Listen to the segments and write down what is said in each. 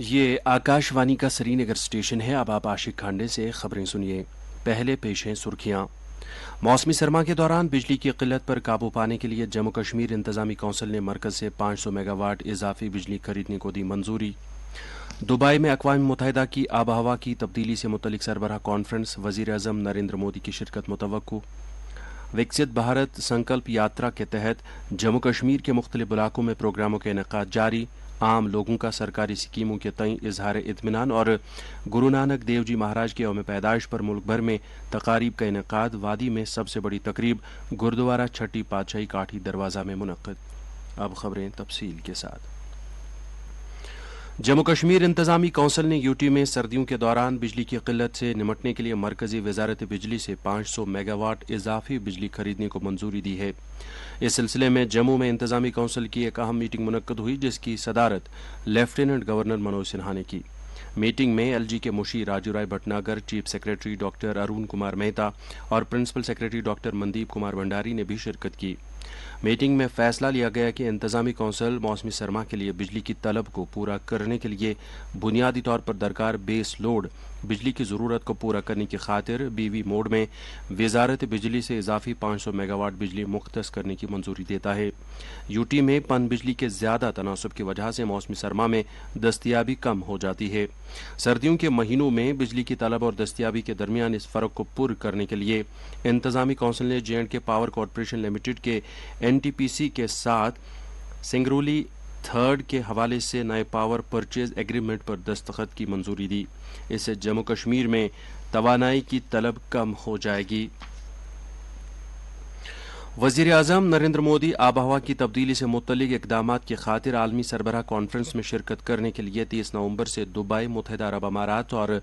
یہ آکاشوانی کا سری نگر اسٹیشن ہے۔ اب آپ عاشق کھانڈے سے خبریں سنیے۔ پہلے پیش ہیں سرخیاں۔ موسمی سرما کے دوران بجلی کی قلت پر قابو پانے کے لیے جموں کشمیر انتظامی کونسل نے مرکز سے 500 میگا واٹ اضافی بجلی خریدنے کو دی منظوری۔ دبئی میں اقوام متحدہ کی آب و ہوا کی تبدیلی سے متعلق سربراہ کانفرنس، وزیر اعظم نریندر مودی کی شرکت متوقع۔ وکست بھارت سنکلپ یاترا کے تحت جموں کشمیر کے مختلف علاقوں میں پروگراموں کا انعقاد جاری۔ عام لوگوں کا سرکاری اسکیموں کے تئیں اظہار اطمینان اور گرو نانک دیو جی مہاراج کے یوم پیدائش پر ملک بھر میں تقاریب کا انعقاد۔ وادی میں سب سے بڑی تقریب گردوارہ چھٹی پادشاہی کاٹھی دروازہ میں منعقد۔ اب خبریں تفصیل کے ساتھ۔ جموں کشمیر انتظامی کونسل نے یوٹی میں سردیوں کے دوران بجلی کی قلت سے نمٹنے کے لیے مرکزی وزارت بجلی سے 500 میگا واٹ اضافی بجلی خریدنے کو منظوری دی ہے۔ اس سلسلے میں جموں میں انتظامی کونسل کی ایک اہم میٹنگ منعقد ہوئی، جس کی صدارت لیفٹیننٹ گورنر منوج سنہا نے کی۔ میٹنگ میں ایل جی کے مشیر Raju Rai Bhatnagar, chief secretary doctor Arun Kumar Mehta اور principal secretary doctor Mandeep Kumar Bhandari نے بھی شرکت کی۔ میٹنگ میں فیصلہ لیا گیا کہ انتظامی کونسل موسمی سرما کے لیے بجلی کی طلب کو پورا کرنے کے لیے بنیادی طور پر درکار بیس لوڈ بجلی کی ضرورت کو پورا کرنے کی خاطر بی وی موڈ میں وزارت بجلی سے اضافی 500 میگا واٹ بجلی مختص کرنے کی منظوری دیتا ہے۔ یوٹی میں پن بجلی کے زیادہ تناسب کی وجہ سے موسمی سرما میں دستیابی کم ہو جاتی ہے۔ سردیوں کے مہینوں میں بجلی کی طلب اور دستیابی کے درمیان اس فرق کو پر کرنے کے لیے انتظامی کونسل نے جے اینڈ کے پاور کارپوریشن لمیٹڈ کے این ٹی پی سی کے ساتھ سنگرولی تھرڈ کے حوالے سے نئے پاور پرچیز ایگریمنٹ پر دستخط کی منظوری دی۔ اس سے جموں کشمیر میں توانائی کی طلب کم ہو جائے گی۔ وزیر اعظم نریندر مودی آب و ہوا کی تبدیلی سے متعلق اقدامات کی خاطر عالمی سربراہ کانفرنس میں شرکت کرنے کے لیے 30 نومبر سے دبئی، متحدہ عرب امارات اور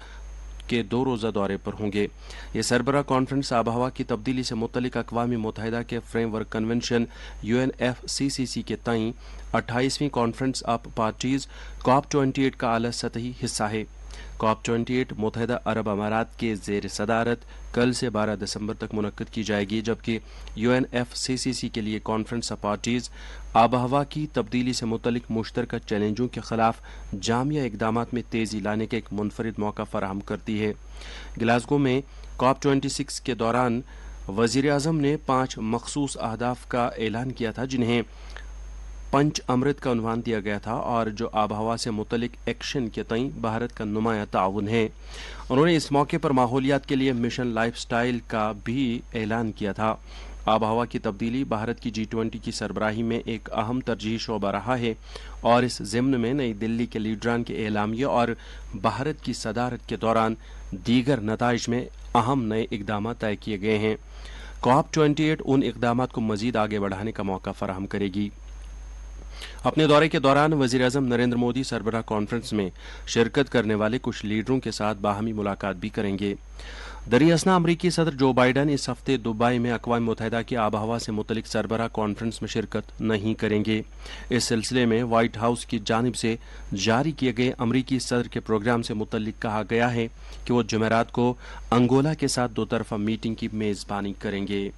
کے 2 روزہ دورے پر ہوں گے۔ یہ سربراہ کانفرنس آب و ہوا کی تبدیلی سے متعلق اقوام متحدہ کے فریم ورک کنونشن UNFCCC کے تئیں 28ویں کانفرنس آف پارٹیز COP28 کا اعلیٰ سطحی حصہ ہے۔ COP28 متحدہ عرب امارات کے زیر صدارت کل سے 12 دسمبر تک منعقد کی جائے گی، جبکہ UNFCCC کے لیے کانفرنس آف پارٹیز آب و ہوا کی تبدیلی سے متعلق مشترکہ چیلنجوں کے خلاف جامع اقدامات میں تیزی لانے کا ایک منفرد موقع فراہم کرتی ہے۔ گلاسگو میں COP26 کے دوران وزیر اعظم نے 5 مخصوص اہداف کا اعلان کیا تھا، جنہیں پنچ امرت کا عنوان دیا گیا تھا اور جو آب و ہوا سے متعلق ایکشن کے تئیں بھارت کا نمایاں تعاون ہے۔ انہوں نے اس موقع پر ماحولیات کے لیے مشن لائف سٹائل کا بھی اعلان کیا تھا۔ آب و ہوا کی تبدیلی بھارت کی G20 کی سربراہی میں ایک اہم ترجیحی شعبہ رہا ہے اور اس ضمن میں نئی دلی کے لیڈران کے اعلامیہ اور بھارت کی صدارت کے دوران دیگر نتائج میں اہم نئے اقدامات طے کیے گئے ہیں۔ COP28 ان اقدامات کو مزید آگے بڑھانے کا موقع فراہم کرے گی۔ اپنے دورے کے دوران وزیر اعظم نریندر مودی سربراہ کانفرنس میں شرکت کرنے والے کچھ لیڈروں کے ساتھ باہمی ملاقات بھی کریں گے۔ دراصل امریکی صدر جو بائیڈن اس ہفتے دبئی میں اقوام متحدہ کی آب و ہوا سے متعلق سربراہ کانفرنس میں شرکت نہیں کریں گے۔ اس سلسلے میں وائٹ ہاؤس کی جانب سے جاری کیے گئے امریکی صدر کے پروگرام سے متعلق کہا گیا ہے کہ وہ جمعرات کو انگولا کے ساتھ 2 طرفہ میٹنگ کی میزبانی کریں گے۔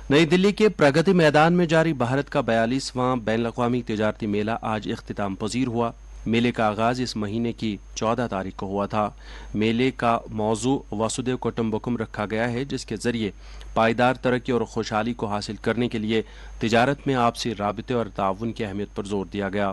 نئی دلی کے پرگتی میدان میں جاری بھارت کا 42واں بین الاقوامی تجارتی میلہ آج اختتام پذیر ہوا۔ میلے کا آغاز اس مہینے کی 14 تاریخ کو ہوا تھا۔ میلے کا موضوع وسودھیو کٹمبکم رکھا گیا ہے، جس کے ذریعے پائیدار ترقی اور خوشحالی کو حاصل کرنے کے لیے تجارت میں آپسی رابطے اور تعاون کی اہمیت پر زور دیا گیا۔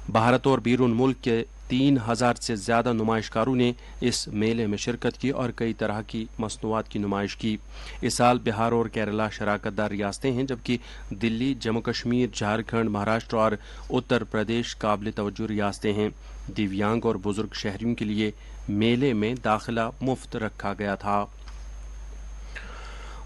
بھارت اور بیرون ملک کے 3000 سے زیادہ نمائشکاروں نے اس میلے میں شرکت کی اور کئی طرح کی مصنوعات کی نمائش کی۔ اس سال بہار اور کیرلا شراکت دار ریاستیں ہیں، جبکہ دلی، جموں کشمیر، جھارکھنڈ، مہاراشٹر اور اتر پردیش قابل توجہ ریاستیں ہیں۔ دیویانگ اور بزرگ شہریوں کے لیے میلے میں داخلہ مفت رکھا گیا تھا۔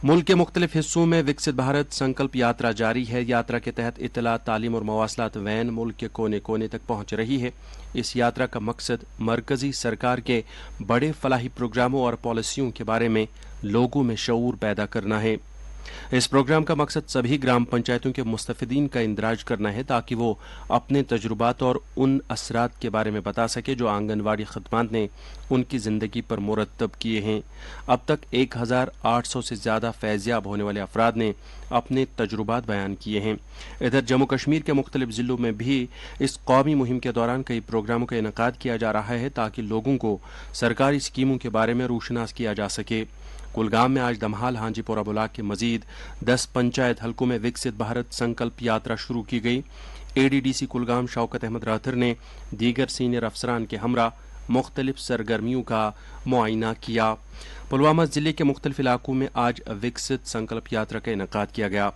ملک کے مختلف حصوں میں وکست بھارت سنکلپ یاترا جاری ہے۔ یاترا کے تحت اطلاعات، تعلیم اور مواصلات وین ملک کے کونے کونے تک پہنچ رہی ہے۔ اس یاترا کا مقصد مرکزی سرکار کے بڑے فلاحی پروگراموں اور پالیسیوں کے بارے میں لوگوں میں شعور پیدا کرنا ہے۔ इस प्रोग्राम का मकसद सभी ग्राम पंचायतों के मुस्तफिदीन का इंदराज करना है ताकि वो अपने तजुर्बात और उन असरात के बारे में बता सके जो आंगनवाड़ी खदमात ने उनकी ज़िंदगी पर मुरतब किए हैं। अब तक 1800 से ज़्यादा फैज़याब होने वाले अफराद ने अपने तजुर्बात बयान किए हैं। इधर जम्मू कश्मीर के मुख्तलिफ ज़िलों में भी इस कौमी मुहिम के दौरान कई प्रोग्रामों का इनेकाद किया जा रहा है ताकि लोगों को सरकारी स्कीमों के बारे में रोशनास किया जा सके। कुलगाम में आज दमहाल हांजीपोरा ब्लॉक के मजीद 10 पंचायत हलकों में विकसित भारत संकल्प यात्रा शुरू की गई। एडीडीसी कुलगाम शौकत अहमद राथर ने दीगर सीनियर अफसरान के हमरा मुख्तलिफ सरगर्मियों का मुआयना किया। पुलवामा जिले के मुख्तलिफ इलाकों में आज विकसित संकल्प यात्रा का इनेकाद किया गया।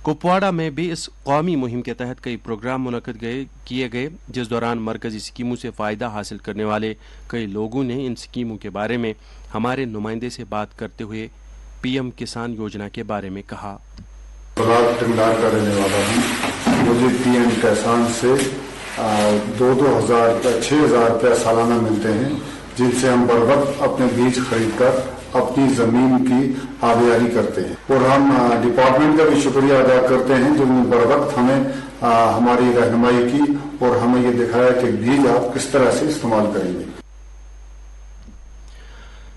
कुपवाड़ा में भी इस कौमी मुहिम के तहत कई प्रोग्राम मुनक्किद किए गए, जिस दौरान मरकजी स्कीमों से फ़ायदा हासिल करने वाले कई लोगों ने इन स्कीमों के बारे में हमारे नुमाइंदे से बात करते हुए पीएम किसान योजना के बारे में कहा। टिंडार का रहने वाला हूँ। मुझे पीएम किसान से 6,000 रुपया सालाना मिलते हैं, जिनसे हम बर वक्त अपने बीज खरीदकर अपनी जमीन की आबियारी करते हैं। और हम डिपार्टमेंट का भी शुक्रिया अदा करते हैं जिन्होंने बर वक्त हमें हमारी रहनुमाई की और हमें ये दिखाया कि बीज आप किस तरह से इस्तेमाल करेंगे।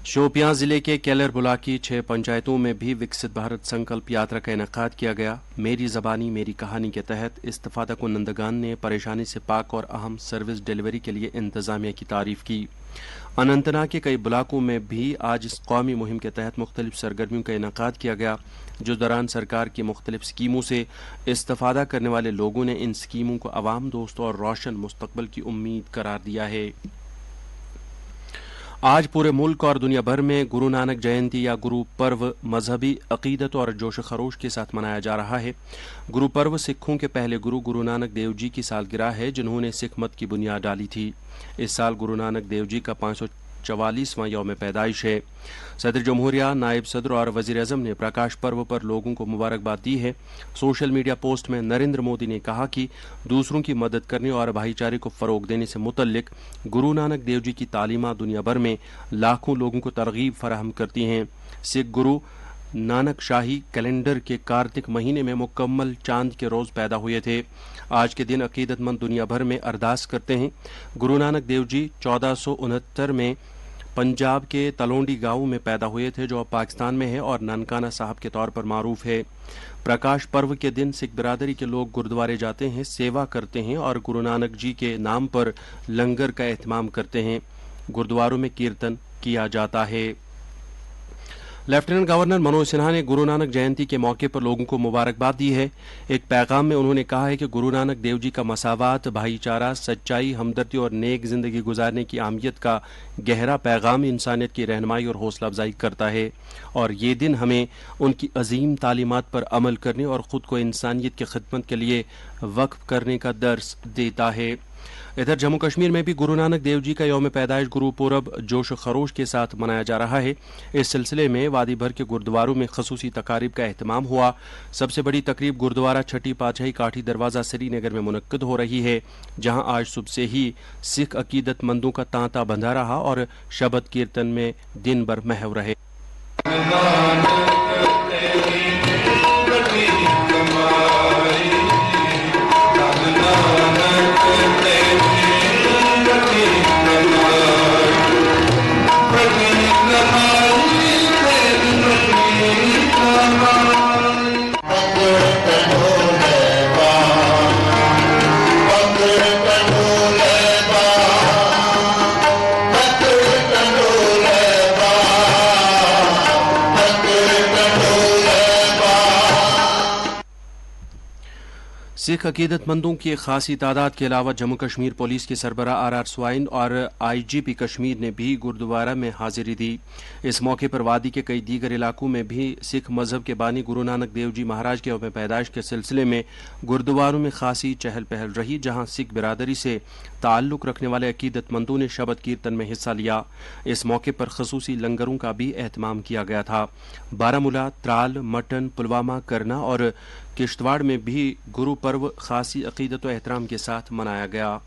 शोपियां जिले के केलर ब्लॉक की 6 पंचायतों में भी विकसित भारत संकल्प यात्रा का इनेकाद किया गया। मेरी ज़बानी मेरी कहानी के तहत इस्तिफादा कुनंदगान ने परेशानी से पाक और अहम सर्विस डिलीवरी के लिए इंतजामिया की तारीफ की। अनंतनाग के कई ब्लॉकों में भी आज इस कौमी मुहिम के तहत मुख्तलिफ सरगर्मियों का इनेकाद किया गया, जिस दौरान सरकार की मुख्तलिफ स्कीमों से इस्तिफादा करने वाले लोगों ने इन स्कीमों को अवाम दोस्त और रोशन मुस्तकबल की उम्मीद करार दिया है। आज पूरे मुल्क और दुनिया भर में गुरु नानक जयंती या गुरु पर्व मजहबी अकीदत और जोश खरोश के साथ मनाया जा रहा है। गुरु पर्व सिखों के पहले गुरु नानक देव जी की सालगिरह है, जिन्होंने सिख मत की बुनियाद डाली थी। इस साल गुरु नानक देव जी का 544वां यौम पैदाइश है। सदर जमहूरिया, नायब सदर और वजीर आजम ने प्रकाश पर्व पर लोगों को मुबारकबाद दी है। सोशल मीडिया पोस्ट में नरेंद्र मोदी ने कहा कि दूसरों की मदद करने और भाईचारे को फ़रोग देने से मुतल्लिक गुरु नानक देव जी की तालीमात दुनिया भर में लाखों लोगों को तरगीब फराहम करती हैं। सिख गुरु नानक शाही कैलेंडर के कार्तिक महीने में मुकम्मल चांद के रोज़ पैदा हुए थे। आज के दिन अकीदतमंद दुनिया भर में अरदास करते हैं। गुरु नानक देव जी 1469 में पंजाब के तलोंडी गांव में पैदा हुए थे, जो अब पाकिस्तान में है और ननकाना साहब के तौर पर मारूफ है। प्रकाश पर्व के दिन सिख बिरादरी के लोग गुरुद्वारे जाते हैं, सेवा करते हैं और गुरु नानक जी के नाम पर लंगर का एहतमाम करते हैं। गुरुद्वारों में कीर्तन किया जाता है। लेफ्टिनेंट गवर्नर मनोज सिन्हा ने गुरु नानक जयंती के मौके पर लोगों को मुबारकबाद दी है। एक पैगाम में उन्होंने कहा है कि गुरु नानक देव जी का मसावात, भाईचारा, सच्चाई, हमदर्दी और नेक जिंदगी गुजारने की अहमियत का गहरा पैगाम इंसानियत की रहनुमाई और हौसला अफजाई करता है और ये दिन हमें उनकी अजीम तालीमात पर अमल करने और ख़ुद को इंसानियत की खिदमत के लिए वक्फ करने का दर्स देता है। इधर जम्मू कश्मीर में भी गुरु नानक देव जी का यौम पैदाइश गुरु पूरब जोश खरोश के साथ मनाया जा रहा है। इस सिलसिले में वादी भर के गुरुद्वारों में खसूसी तकारीब का एहतमाम हुआ। सबसे बड़ी तकरीब गुरुद्वारा छठी पातशाही काठी दरवाज़ा श्रीनगर में मुनक्किद हो रही है, जहां आज सुबह से ही सिख अकीदतमंदों का तांता बंधा रहा और शबद कीर्तन में दिन भर महव रहे। सिख अकीदतमंदों की एक खासी तादाद के अलावा जम्मू कश्मीर पुलिस के सरबराह आर स्वाइन और IGP कश्मीर ने भी गुरुद्वारा में हाजिरी दी। इस मौके पर वादी के कई दीगर इलाकों में भी सिख मजहब के बानी गुरु नानक देव जी महाराज के यौम पैदाइश के सिलसिले में गुरुद्वारों में खासी चहल पहल रही, जहां सिख बिरादरी से ताल्लुक़ रखने वाले अकीदतमंदों ने शबद कीर्तन में हिस्सा लिया। इस मौके पर खसूसी लंगरों का भी एहतमाम किया गया था। बारामूला, त्राल, मटन, पुलवामा, करना और किश्तवाड़ में भी गुरु पर्व खासी अकीदत व एहतराम के साथ मनाया गया।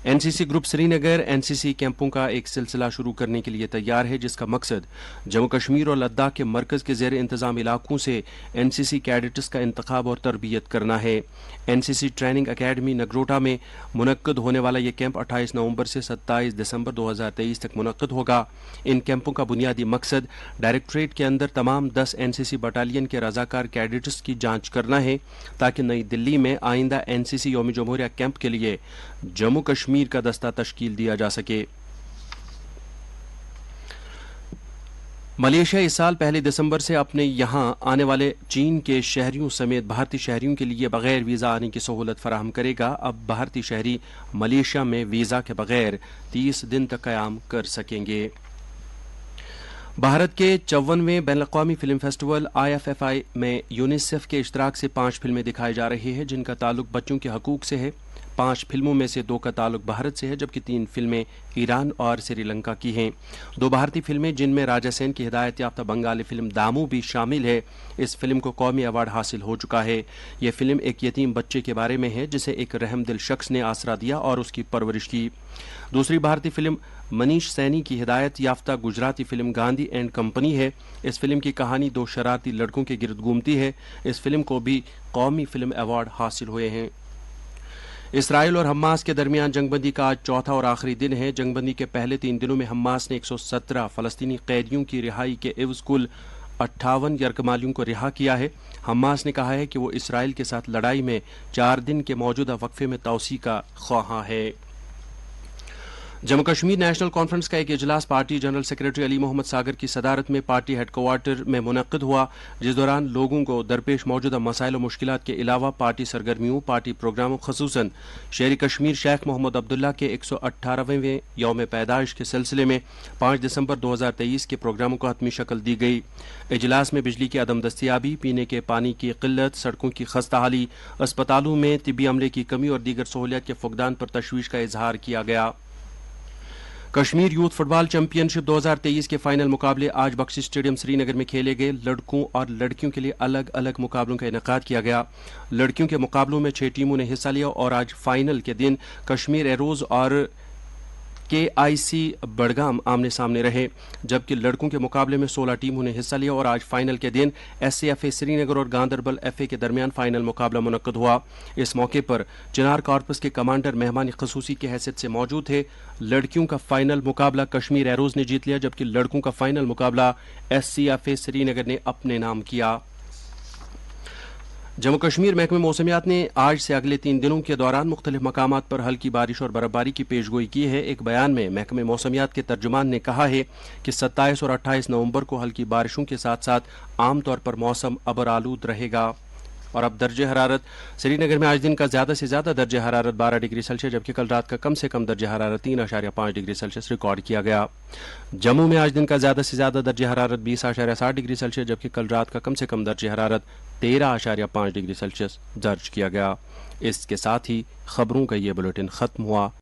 एनसीसी ग्रुप श्रीनगर एनसीसी कैंपों का एक सिलसिला शुरू करने के लिए तैयार है, जिसका मकसद जम्मू कश्मीर और लद्दाख के मरकज़ के ज़ेर इंतज़ाम इलाकों से एनसीसी कैडेट्स का इंतखाब और तरबियत करना है। एनसीसी ट्रेनिंग अकेडमी नगरोटा में मुनक्कद होने वाला ये कैंप 28 नवंबर से 27 दिसंबर 2023 तक मुनक्कद होगा। इन कैंपों का बुनियादी मकसद डायरेक्टरेट के अंदर तमाम 10 एनसीसी बटालियन के रजाकार कैडेट्स की जांच करना है, ताकि नई दिल्ली में आइंदा एनसीसी यौम जमहूरिया कैंप के लिए जम्मू कश्मीर का दस्ता तश्कील दिया जा सके। मलेशिया इस साल 1 दिसंबर से अपने यहाँ आने वाले चीन के शहरियों समेत भारतीय शहरियों के लिए बगैर वीज़ा आने की सहूलत फराहम करेगा। अब भारतीय शहरी मलेशिया में वीज़ा के बगैर 30 दिन तक क़याम कर सकेंगे। भारत के 54वें बैनुल-अक़वामी फिल्म फेस्टिवल IFFI में यूनिसेफ के इश्तराक से 5 फिल्में दिखाई जा रही हैं, जिनका ताल्लुक बच्चों के हकूक़ से है। 5 फिल्मों में से 2 का ताल्लुक भारत से है, जबकि 3 फिल्में ईरान और श्रीलंका की हैं। 2 भारतीय फिल्में, जिनमें राजा सेन की हिदायत याफ्ता बंगाली फिल्म दामू भी शामिल है। इस फिल्म को कौमी अवार्ड हासिल हो चुका है। यह फिल्म एक यतीम बच्चे के बारे में है, जिसे एक रहमदिल शख्स ने आसरा दिया और उसकी परवरिश की। दूसरी भारतीय फिल्म मनीष सैनी की हिदायत याफ्ता Gujarati film Gandhi and company है। इस फिल्म की कहानी 2 शरारती लड़कों के गिरद घूमती है। इस फिल्म को भी कौमी फिल्म अवार्ड हासिल हुए हैं। इसराइल और हमास के दरमियान जंगबंदी का आज चौथा और आखिरी दिन है। जंगबंदी के पहले 3 दिनों में हमास ने 117 फलस्तीनी कैदियों की रिहाई के एवज कुल 58 यरगमालियों को रिहा किया है। हमास ने कहा है कि वो इसराइल के साथ लड़ाई में 4 दिन के मौजूदा वक्फे में तौसी का ख्वाहां है। जम्मू कश्मीर नेशनल कॉन्फ्रेंस का एक इजलास party general secretary Ali Mohammad Sagar की सदारत में पार्टी हेडक्वार्टर में मुनक्किद हुआ, जिस दौरान लोगों को दरपेश मौजूदा मसाइल और मुश्किलात के अलावा पार्टी सरगर्मियों, पार्टी प्रोग्रामों, खसूसन शेर कश्मीर शेख मोहम्मद अब्दुल्ला के 118वें यौम पैदाइश के सिलसिले में 5 दिसंबर 2023 के प्रोग्रामों को हतमी शक्ल दी गई। इजलास में बिजली की अदम दस्तियाबी, पीने के पानी की किल्लत, सड़कों की खस्ताहाली, अस्पतालों में तिब्बी अमले की कमी और दीगर सहूलियत के फुकदान पर तशवीश का इजहार किया गया। कश्मीर यूथ फुटबॉल चैंपियनशिप 2023 के फाइनल मुकाबले आज बख्शी स्टेडियम श्रीनगर में खेले गए। लड़कों और लड़कियों के लिए अलग अलग मुकाबलों का इनेकाद किया गया। लड़कियों के मुकाबलों में 6 टीमों ने हिस्सा लिया और आज फाइनल के दिन कश्मीर एरोज और KIC बड़गाम आमने सामने रहे, जबकि लड़कों के मुकाबले में 16 टीमों ने हिस्सा लिया और आज फाइनल के दिन SCFA श्रीनगर और गांदरबल FA के दरमियान फाइनल मुकाबला मुनक्कद हुआ। इस मौके पर चिनार कॉर्पस के कमांडर मेहमान खसूसी की हैसियत से मौजूद थे। लड़कियों का फाइनल मुकाबला कश्मीर एरोज ने जीत लिया, जबकि लड़कों का फाइनल मुकाबला SCFA श्रीनगर ने अपने नाम किया। जम्मू कश्मीर महकमे मौसमियात ने आज से अगले 3 दिनों के दौरान मुख्तलिफ मकामात पर हल्की बारिश और बर्फबारी की पेशगोई की है। एक बयान में महकमे मौसमियात के तर्जुमान ने कहा है कि 27 और 28 नवंबर को हल्की बारिशों के साथ साथ आमतौर पर मौसम अबर आलूद रहेगा। और अब दर्जे हरारत श्रीनगर में आज दिन का ज़्यादा से ज़्यादा दर्जे हरारत 12 डिग्री सेल्सियस, जबकि कल रात का कम से कम दर्जे हरारत 3.5 डिग्री सेल्सियस रिकॉर्ड किया गया। जम्मू में आज दिन का ज़्यादा से ज़्यादा दर्जे हरारत 20.7 डिग्री सेल्सियस, जबकि कल रात का कम से कम दर्जे हरारत 13.5 डिग्री सेल्सियस दर्ज किया गया। इसके साथ ही खबरों का ये बुलेटिन ख़त्म हुआ।